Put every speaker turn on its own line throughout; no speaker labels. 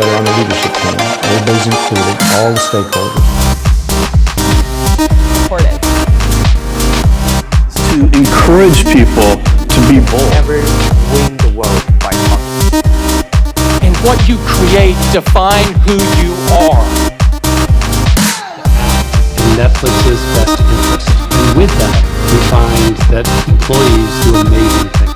together on the leadership team. Everybody's included, all the stakeholders.
Important.
To encourage people to be bold.
Never win the world by talking.
And what you create define who you are.
In Netflix's best interest. And with that, we find that employees do amazing things.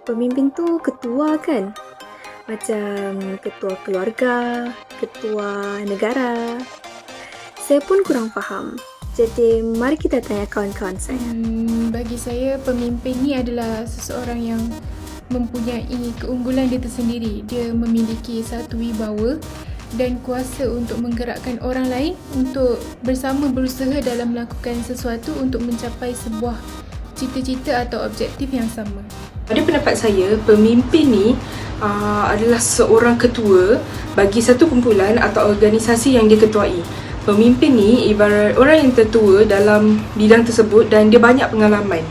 Pemimpin tu ketua kan? Macam ketua keluarga, ketua negara. Saya pun kurang faham. Jadi mari kita tanya kawan-kawan saya.
Bagi saya, pemimpin ni adalah seseorang yang mempunyai keunggulan dia tersendiri. Dia memiliki satu wibawa dan kuasa untuk menggerakkan orang lain untuk bersama berusaha dalam melakukan sesuatu untuk mencapai sebuah cita-cita atau objektif yang sama.
Pada pendapat saya, pemimpin ni adalah seorang ketua bagi satu kumpulan atau organisasi yang dia ketuai. Pemimpin ni ibarat orang yang tertua dalam bidang tersebut dan dia banyak pengalaman.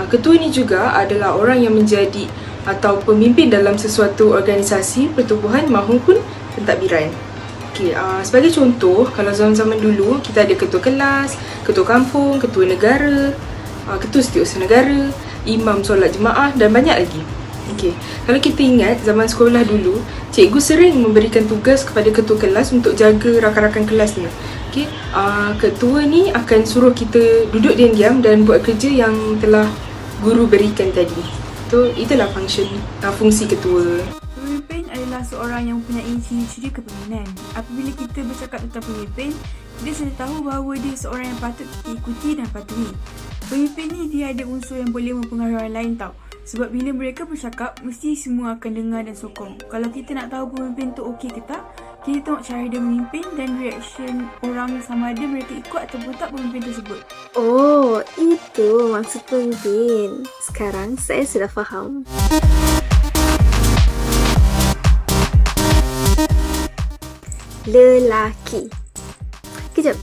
Ketua ni juga adalah orang yang menjadi atau pemimpin dalam sesuatu organisasi, pertubuhan maupun pentadbiran. Sebagai contoh, kalau zaman-zaman dulu kita ada ketua kelas, ketua kampung, ketua negara, ketua setiausaha negara, imam solat jemaah dan banyak lagi. Kalau kita ingat zaman sekolah dulu, cikgu sering memberikan tugas kepada ketua kelas untuk jaga rakan-rakan kelas ni. Ketua ni akan suruh kita duduk diam-diam dan buat kerja yang telah guru berikan tadi. Itulah fungsi ketua.
Pemimpin adalah seorang yang mempunyai ciri-ciri kepimpinan. Apabila kita bercakap tentang pemimpin, dia sudah tahu bahawa dia seorang yang patut diikuti dan patuhi. Pemimpin ni dia ada unsur yang boleh mempengaruhi orang lain tau. Sebab bila mereka bercakap, mesti semua akan dengar dan sokong. Kalau kita nak tahu pemimpin tu okey ke tak, kita tengok cara dia memimpin dan reaction orang sama ada mereka ikut ataupun tak pemimpin tersebut.
Oh, itu maksud pemimpin. Sekarang saya sudah faham. Lelaki. Kejap.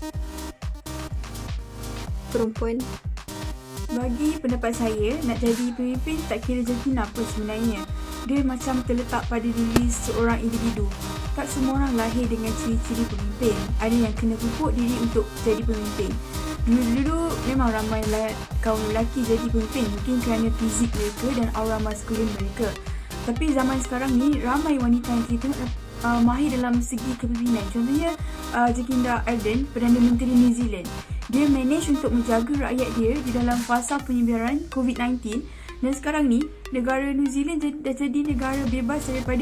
Perempuan.
Bagi pendapat saya, nak jadi pemimpin tak kira jadi apa sebenarnya. Dia macam terletak pada diri seorang individu. Tak semua orang lahir dengan ciri-ciri pemimpin. Ada yang kena pupuk diri untuk jadi pemimpin. Dulu-dulu memang ramai kaum lelaki jadi pemimpin, mungkin kerana fizik mereka dan aura maskulin mereka. Tapi zaman sekarang ni, ramai wanita yang kita tengok mahir dalam segi kepimpinan. Contohnya, Jacinda Ardern, Perdana Menteri New Zealand. Dia manage untuk menjaga rakyat dia di dalam fasa penyebaran COVID-19 dan sekarang ni negara New Zealand dah jadi negara bebas daripada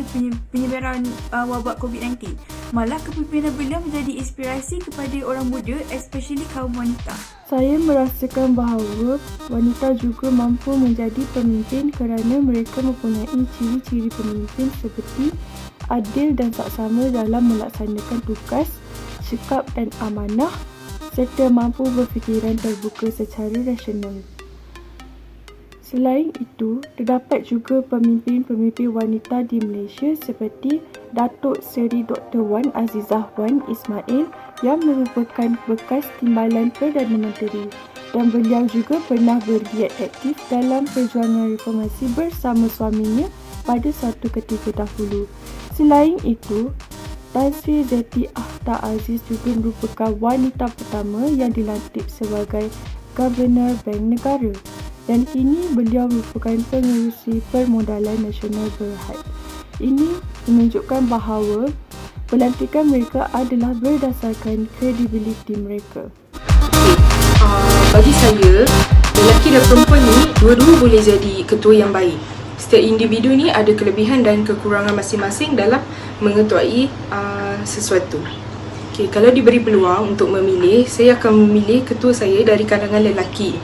penyebaran wabak COVID-19. Malah kepimpinan beliau menjadi inspirasi kepada orang muda, especially kaum wanita.
Saya merasakan bahawa wanita juga mampu menjadi pemimpin kerana mereka mempunyai ciri-ciri pemimpin seperti adil dan saksama dalam melaksanakan tugas, sikap dan amanah, serta mampu berfikiran terbuka secara rasional. Selain itu, terdapat juga pemimpin-pemimpin wanita di Malaysia seperti Datuk Seri Dr. Wan Azizah Wan Ismail yang merupakan bekas timbalan Perdana Menteri dan beliau juga pernah bergiat aktif dalam perjuangan reformasi bersama suaminya pada suatu ketika dahulu. Selain itu, Tan Sri Zeti Akhtar Aziz juga merupakan wanita pertama yang dilantik sebagai Governor Bank Negara dan kini beliau merupakan pengerusi Permodalan Nasional Berhad. Ini menunjukkan bahawa pelantikan mereka adalah berdasarkan kredibiliti mereka.
Bagi saya, lelaki dan perempuan ni dua-dua boleh jadi ketua yang baik. Setiap individu ni ada kelebihan dan kekurangan masing-masing dalam mengetuai sesuatu. Kalau diberi peluang untuk memilih, saya akan memilih ketua saya dari kalangan lelaki.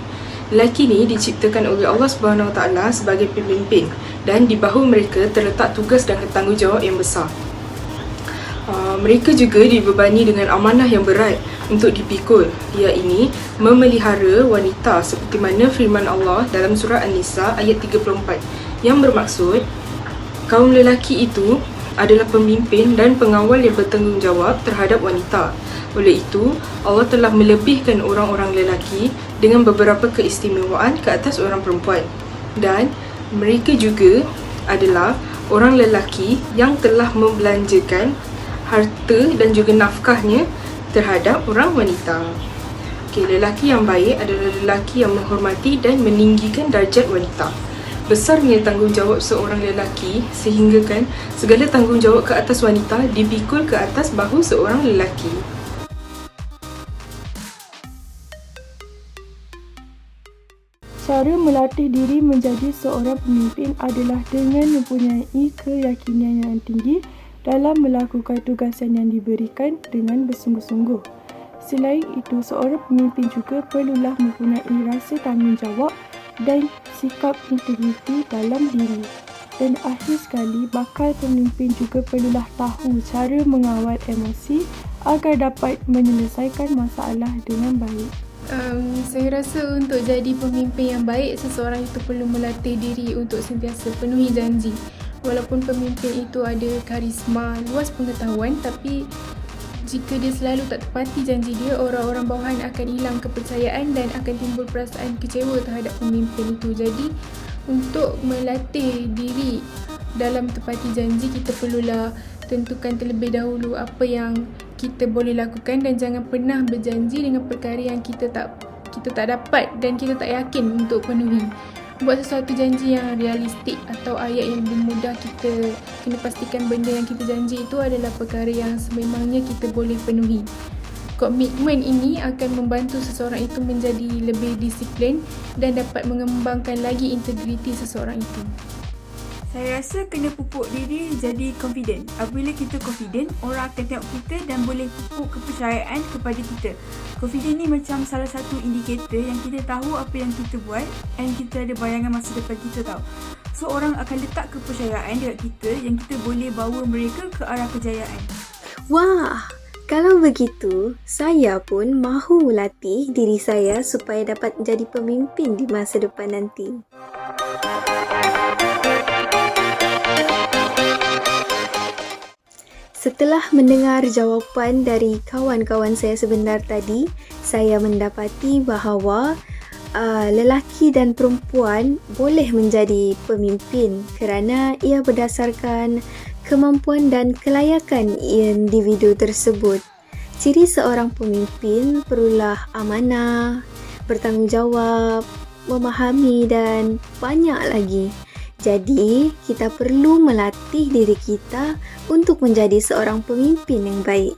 Lelaki ni diciptakan oleh Allah SWT sebagai pemimpin dan di bahu mereka terletak tugas dan tanggungjawab yang besar. Mereka juga dibebani dengan amanah yang berat untuk dipikul, iaitu memelihara wanita seperti mana firman Allah dalam surah An-Nisa ayat 34, yang bermaksud kaum lelaki itu adalah pemimpin dan pengawal yang bertanggungjawab terhadap wanita. Oleh itu, Allah telah melebihkan orang-orang lelaki dengan beberapa keistimewaan ke atas orang perempuan. Dan mereka juga adalah orang lelaki yang telah membelanjakan harta dan juga nafkahnya terhadap orang wanita. Lelaki yang baik adalah lelaki yang menghormati dan meninggikan darjat wanita. Besarnya tanggungjawab seorang lelaki sehinggakan segala tanggungjawab ke atas wanita dipikul ke atas bahu seorang lelaki.
Cara melatih diri menjadi seorang pemimpin adalah dengan mempunyai keyakinan yang tinggi dalam melakukan tugasan yang diberikan dengan bersungguh-sungguh. Selain itu, seorang pemimpin juga perlulah mempunyai rasa tanggungjawab dan sikap integriti dalam diri. Dan akhir sekali, bakal pemimpin juga perlulah tahu cara mengawal emosi agar dapat menyelesaikan masalah dengan baik.
Saya rasa untuk jadi pemimpin yang baik, seseorang itu perlu melatih diri untuk sentiasa penuhi janji. Walaupun pemimpin itu ada karisma, luas pengetahuan, tapi jika dia selalu tak tepati janji dia, orang-orang bawahan akan hilang kepercayaan dan akan timbul perasaan kecewa terhadap pemimpin itu. Jadi, untuk melatih diri dalam tepati janji, kita perlulah tentukan terlebih dahulu apa yang kita boleh lakukan dan jangan pernah berjanji dengan perkara yang kita tak dapat dan kita tak yakin untuk penuhi. Buat sesuatu janji yang realistik atau ayat yang lebih mudah, kita kena pastikan benda yang kita janji itu adalah perkara yang sememangnya kita boleh penuhi. Komitmen ini akan membantu seseorang itu menjadi lebih disiplin dan dapat mengembangkan lagi integriti seseorang itu.
Saya rasa kena pupuk diri jadi confident. Apabila kita confident, orang akan tengok kita dan boleh pupuk kepercayaan kepada kita. Confident ni macam salah satu indikator yang kita tahu apa yang kita buat dan kita ada bayangan masa depan kita tahu. So, orang akan letak kepercayaan dekat kita yang kita boleh bawa mereka ke arah kejayaan.
Wah, kalau begitu, saya pun mahu latih diri saya supaya dapat menjadi pemimpin di masa depan nanti. Setelah mendengar jawapan dari kawan-kawan saya sebentar tadi, saya mendapati bahawa lelaki dan perempuan boleh menjadi pemimpin kerana ia berdasarkan kemampuan dan kelayakan individu tersebut. Ciri seorang pemimpin perlulah amanah, bertanggungjawab, memahami dan banyak lagi. Jadi, kita perlu melatih diri kita untuk menjadi seorang pemimpin yang baik.